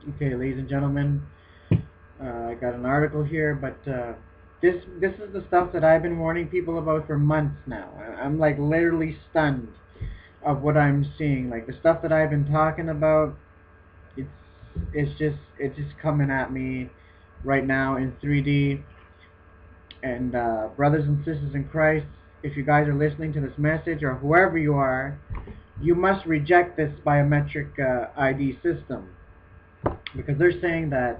Okay, ladies and gentlemen, I got an article here, but this is the stuff that I've been warning people about for months now. I'm like literally stunned of what I'm seeing. Like the stuff that I've been talking about, it's it's just coming at me right now in 3D. And brothers and sisters in Christ, if you guys are listening to this message or whoever you are, you must reject this biometric ID system because they're saying that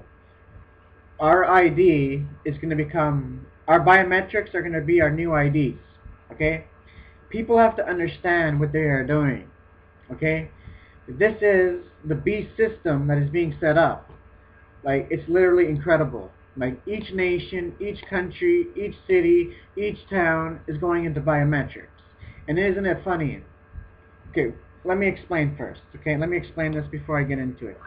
our ID is going to become, our biometrics are going to be our new IDs. Okay? People have to understand what they are doing. Okay? This is the beast system that is being set up. Like, it's literally incredible. Like, each nation, each country, each city, each town is going into biometrics. And isn't it funny? Okay, let me explain first. Okay, let me explain this before I get into it.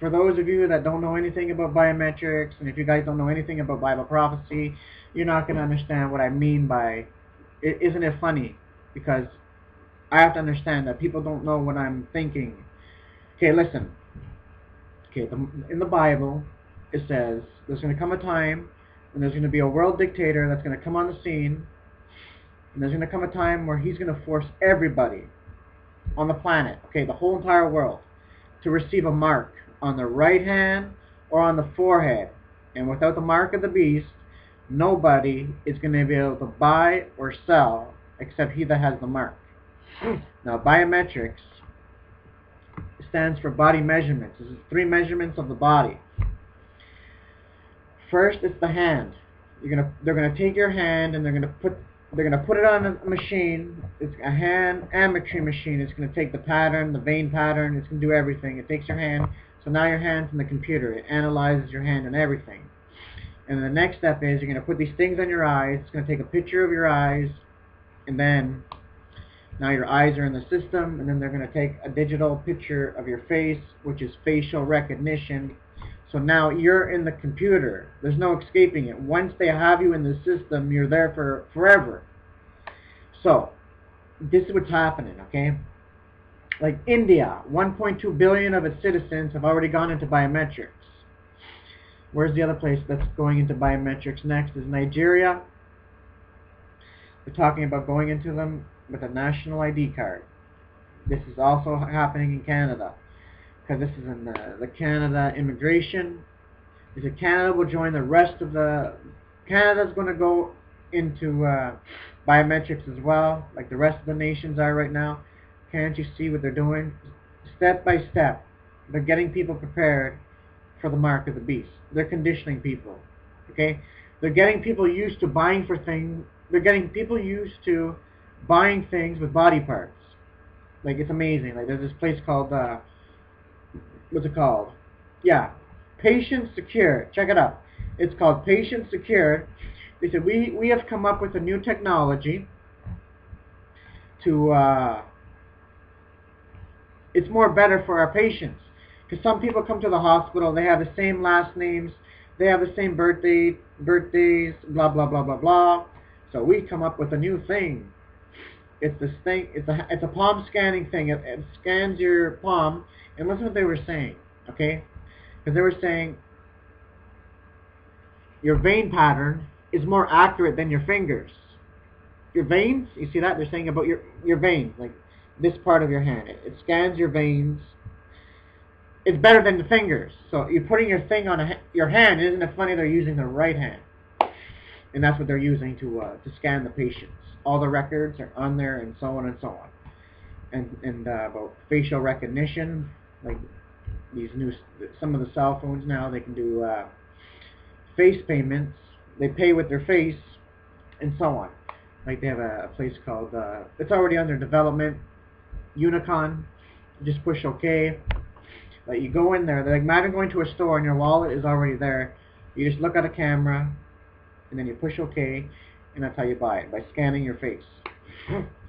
For those of you that don't know anything about biometrics, and if you guys don't know anything about Bible prophecy, you're not going to understand what I mean by it. Isn't it funny? Because I have to understand that people don't know what I'm thinking. Okay, listen. Okay, in the Bible, it says there's going to come a time when there's going to be a world dictator that's going to come on the scene, and there's going to come a time where he's going to force everybody on the planet, okay, the whole entire world, to receive a mark on the right hand or on the forehead. And without the mark of the beast, nobody is going to be able to buy or sell except he that has the mark. Now, biometrics stands for body measurements. This is 3 measurements of the body. First, it's the hand. They're gonna take your hand and they're gonna put it on a machine. It's a hand ametry machine. It's gonna take the pattern, the vein pattern. It's gonna do everything. It takes your hand. So now your hand's in the computer. It analyzes your hand and everything. And the next step is you're gonna put these things on your eyes. It's gonna take a picture of your eyes, and then now your eyes are in the system. And then they're gonna take a digital picture of your face, which is facial recognition. So now you're in the computer. There's no escaping it. Once they have you in the system, you're there for forever. So this is what's happening, okay? Like India, 1.2 billion of its citizens have already gone into biometrics. Where's the other place that's going into biometrics next? Is Nigeria. They're talking about going into them with a national ID card. This is also happening in Canada, because this is in the Canada immigration. They said Canada will join the rest of the... Canada's going to go into biometrics as well, like the rest of the nations are right now. Can't you see what they're doing? Step by step, they're getting people prepared for the mark of the beast. They're conditioning people, okay? They're getting people used to buying for things. They're getting people used to buying things with body parts. Like, it's amazing. Like, there's this place called... what's it called? Yeah, Patient Secure. Check it out. It's called Patient Secure. They said we have come up with a new technology to it's more better for our patients, because some people come to the hospital, they have the same last names, they have the same birthdays, blah blah blah blah blah. So we come up with a new thing. It's this thing. It's a palm scanning thing. It scans your palm. And listen to what they were saying, okay? Because they were saying your vein pattern is more accurate than your fingers. Your veins, you see that? They're saying about your veins, like this part of your hand. It scans your veins. It's better than the fingers. So you're putting your thing on your hand. Isn't it funny? They're using the right hand, and that's what they're using to scan the patients. All the records are on there, and so on and so on. And about facial recognition, like these some of the cell phones now, they can do face payments. They pay with their face, and so on. Like they have a place called, it's already under development, Unicon. You just push OK. Like you go in there, like imagine going to a store and your wallet is already there. You just look at a camera, and then you push OK, and that's how you buy it, by scanning your face.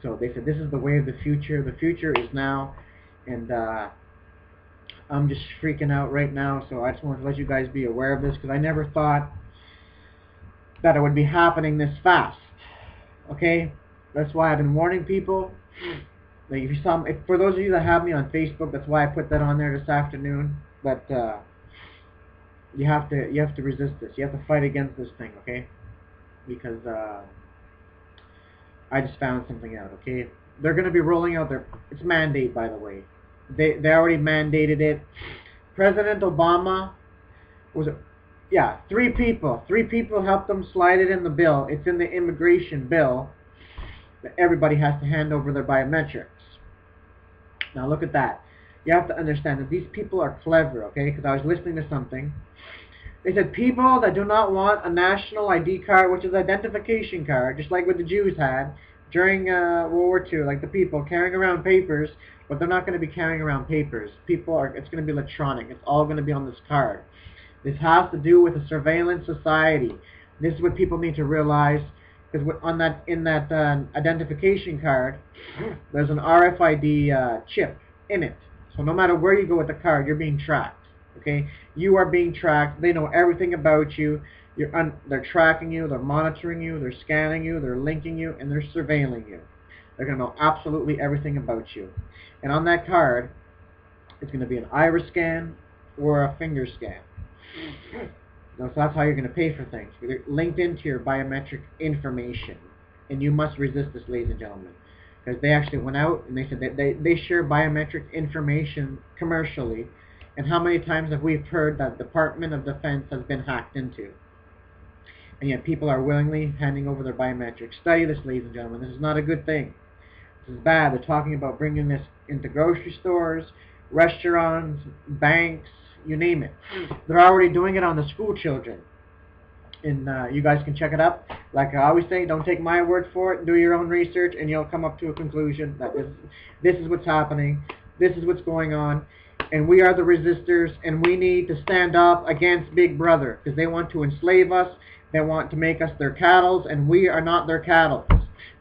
So they said this is the way of the future. The future is now, and I'm just freaking out right now. So I just wanted to let you guys be aware of this, because I never thought that it would be happening this fast. Okay, that's why I've been warning people. Like if you saw, for those of you that have me on Facebook, that's why I put that on there this afternoon. But You have to resist this. You have to fight against this thing, okay? Because I just found something out, okay? They're going to be rolling out their, it's mandate, by the way. They already mandated it. President Obama, was it, yeah, three people helped them slide it in the bill. It's in the immigration bill that everybody has to hand over their biometrics. Now look at that. You have to understand that these people are clever, okay? Because I was listening to something. They said people that do not want a national ID card, which is identification card, just like what the Jews had during World War II, like the people carrying around papers, but they're not going to be carrying around papers. It's going to be electronic. It's all going to be on this card. This has to do with a surveillance society. This is what people need to realize, because in that identification card, there's an RFID chip in it. So no matter where you go with the card, you're being tracked. Okay, you are being tracked. They know everything about you. They're tracking you. They're monitoring you. They're scanning you. They're linking you, and they're surveilling you. They're going to know absolutely everything about you. And on that card, it's going to be an iris scan or a finger scan. So that's how you're going to pay for things. They're linked into your biometric information, and you must resist this, ladies and gentlemen, because they actually went out and they said that they share biometric information commercially. And how many times have we heard that the Department of Defense has been hacked into? And yet people are willingly handing over their biometrics. Study this, ladies and gentlemen. This is not a good thing. This is bad. They're talking about bringing this into grocery stores, restaurants, banks, you name it. They're already doing it on the school children. And you guys can check it up. Like I always say, don't take my word for it. Do your own research, and you'll come up to a conclusion that this is what's happening. This is what's going on. And we are the resistors, and we need to stand up against Big Brother, because they want to enslave us. They want to make us their cattle, and we are not their cattle.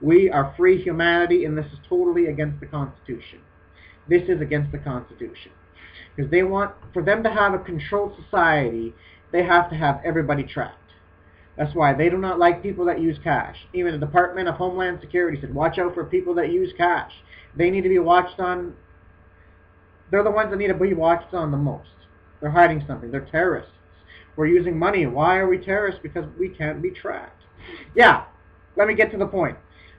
We are free humanity, and this is totally against the Constitution. This is against the Constitution. Because they want, for them to have a controlled society, they have to have everybody trapped. That's why they do not like people that use cash. Even the Department of Homeland Security said, watch out for people that use cash. They need to be watched on. They're the ones that need to be watched on the most. They're hiding something. They're terrorists. We're using money. Why are we terrorists? Because we can't be tracked. Yeah, let me get to the point.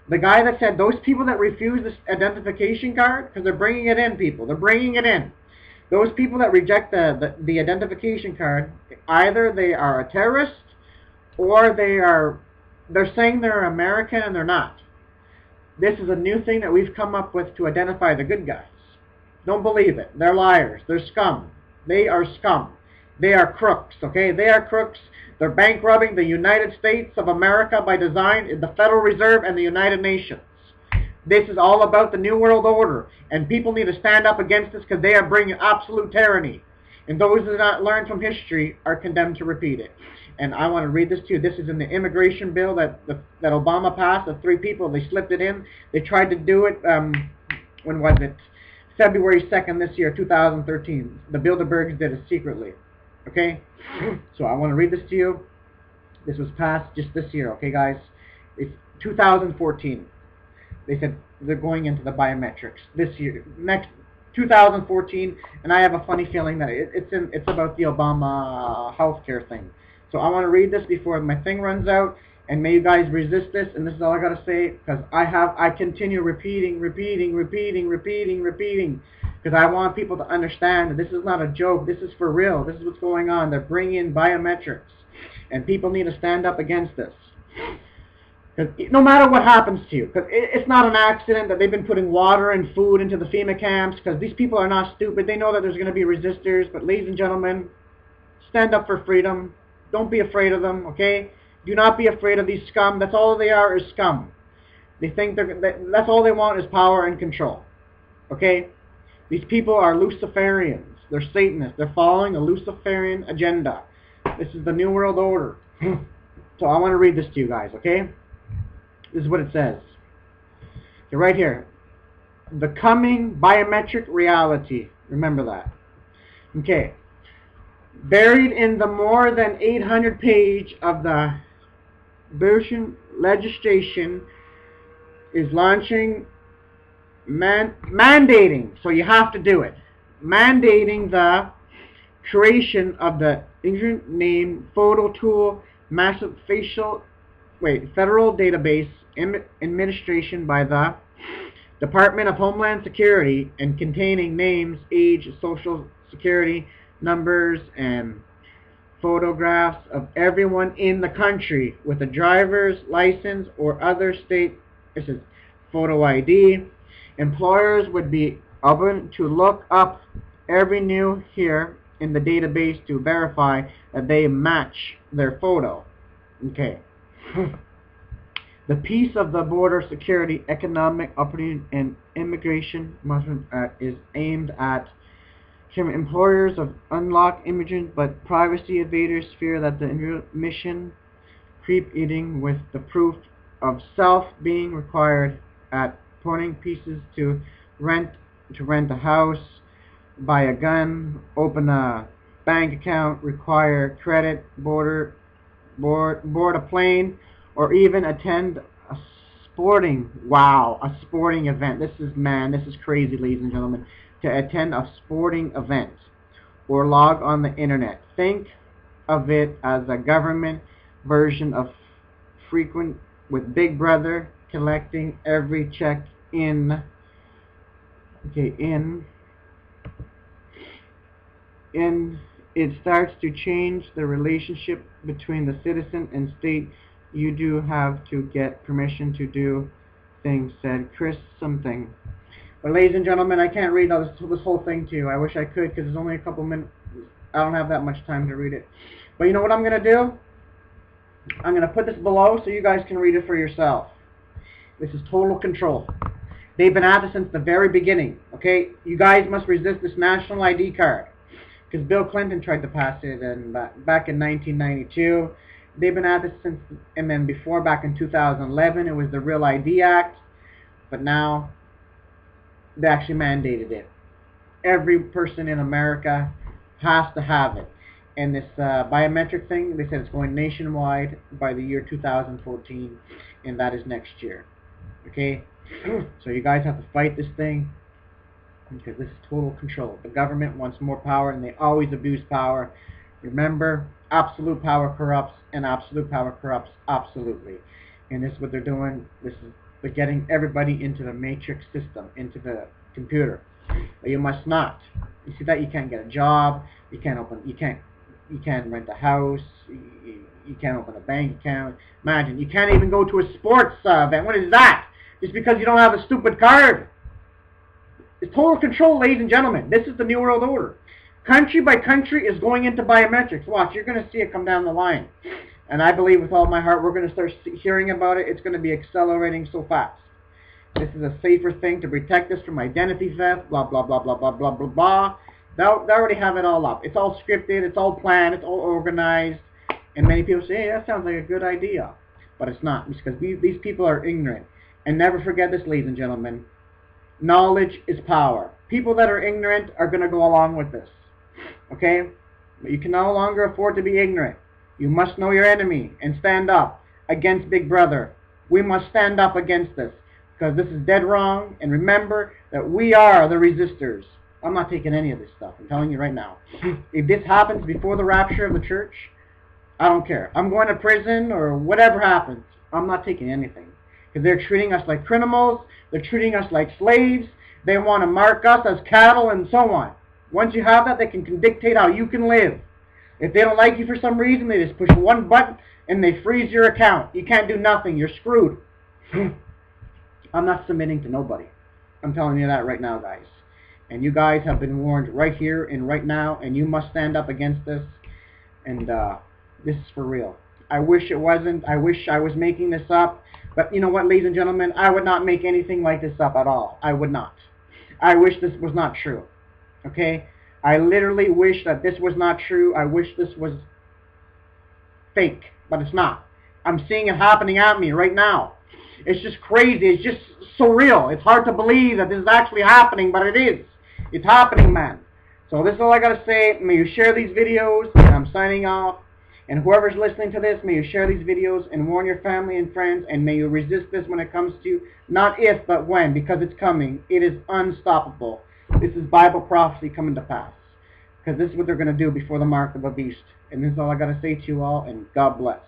The guy that said those people that refuse this identification card, because they're bringing it in, people. They're bringing it in. Those people that reject the identification card, either they are a terrorist or they're saying they're American and they're not. This is a new thing that we've come up with to identify the good guys. Don't believe it. They're liars. They're scum. They are scum. They are crooks, okay? They are crooks. They're bank robbing the United States of America by design, the Federal Reserve, and the United Nations. This is all about the New World Order, and people need to stand up against this because they are bringing absolute tyranny. And those who do not learn from history are condemned to repeat it. And I want to read this to you. This is in the immigration bill that Obama passed. The three people, they slipped it in. They tried to do it, when was it? February 2nd this year, 2013. The Bilderbergs did it secretly. Okay? So I want to read this to you. This was passed just this year, okay, guys? It's 2014. They said they're going into the biometrics this year, next 2014, and I have a funny feeling that it's about the Obama healthcare thing. So I want to read this before my thing runs out, and may you guys resist this, and this is all I got to say, because I continue repeating, because I want people to understand that this is not a joke, this is for real, this is what's going on. They're bringing in biometrics, and people need to stand up against this. No matter what happens to you, because it's not an accident that they've been putting water and food into the FEMA camps, because these people are not stupid. They know that there's going to be resistors, but ladies and gentlemen, stand up for freedom. Don't be afraid of them, okay? Do not be afraid of these scum. That's all they are, is scum. They think that's all they want is power and control, okay? These people are Luciferians. They're Satanists. They're following a Luciferian agenda. This is the New World Order. So I want to read this to you guys, okay? This is what it says. Okay, right here. The coming biometric reality. Remember that. Okay. Buried in the more than 800 page of the version legislation is launching mandating, so you have to do it, mandating the creation of the Ignorant name, photo tool, massive federal database administration by the Department of Homeland Security and containing names, age, social security numbers, and photographs of everyone in the country with a driver's license or other state. This is photo ID. Employers would be able to look up every new here in the database to verify that they match their photo. Okay. The piece of the border security, economic opportunity, and immigration is aimed at employers of unlock immigrants, but privacy invaders fear that the mission creep eating with the proof of self being required at pointing pieces to rent a house, buy a gun, open a bank account, require credit, board a plane, or even attend a sporting event. This is crazy, ladies and gentlemen. To attend a sporting event or log on the internet. Think of it as a government version of frequent with Big Brother collecting every check in. It starts to change the relationship between the citizen and state. You do have to get permission to do things, said Chris something. But ladies and gentlemen, I can't read this whole thing to you. I wish I could, because there's only a couple minutes. I don't have that much time to read it. But you know what I'm going to do? I'm going to put this below so you guys can read it for yourself. This is total control. They've been at it since the very beginning. Okay? You guys must resist this national ID card. Because Bill Clinton tried to pass it back in 1992. They've been at this since, and then before, back in 2011, it was the Real ID Act. But now they actually mandated it. Every person in America has to have it. And this biometric thing, they said it's going nationwide by the year 2014, and that is next year. Okay? So you guys have to fight this thing, because this is total control. The government wants more power, and they always abuse power. Remember, absolute power corrupts, and absolute power corrupts absolutely. And this is what they're doing. They're getting everybody into the matrix system, into the computer. But you must not. You see that? You can't get a job. You can't rent a house. You can't open a bank account. Imagine, you can't even go to a sports event. What is that? Just because you don't have a stupid card. It's total control, ladies and gentlemen. This is the New World Order. Country by country is going into biometrics. Watch, you're going to see it come down the line. And I believe with all my heart we're going to start hearing about it. It's going to be accelerating so fast. This is a safer thing to protect us from identity theft, blah, blah, blah, blah, blah, blah, blah, blah. They already have it all up. It's all scripted, it's all planned, it's all organized. And many people say, hey, that sounds like a good idea. But it's not, because these people are ignorant. And never forget this, ladies and gentlemen. Knowledge is power. People that are ignorant are going to go along with this. Okay? But you can no longer afford to be ignorant. You must know your enemy and stand up against Big Brother. We must stand up against this, because this is dead wrong. And remember that we are the resistors. I'm not taking any of this stuff. I'm telling you right now. If this happens before the rapture of the church, I don't care. I'm going to prison or whatever happens. I'm not taking anything. Because they're treating us like criminals. They're treating us like slaves. They want to mark us as cattle and so on. Once you have that, they can dictate how you can live. If they don't like you for some reason, they just push one button and they freeze your account. You can't do nothing. You're screwed. I'm not submitting to nobody. I'm telling you that right now, guys. And you guys have been warned right here and right now, and you must stand up against this. And this is for real. I wish it wasn't. I wish I was making this up. But you know what, ladies and gentlemen? I would not make anything like this up at all. I would not. I wish this was not true. Okay? I literally wish that this was not true. I wish this was fake. But it's not. I'm seeing it happening at me right now. It's just crazy. It's just surreal. It's hard to believe that this is actually happening, but it is. It's happening, man. So this is all I got to say. May you share these videos, and I'm signing off. And whoever's listening to this, may you share these videos and warn your family and friends, and may you resist this when it comes to you. Not if, but when, because it's coming. It is unstoppable. This is Bible prophecy coming to pass. because this is what they're going to do before the mark of the beast. And this is all I got to say to you all, and God bless.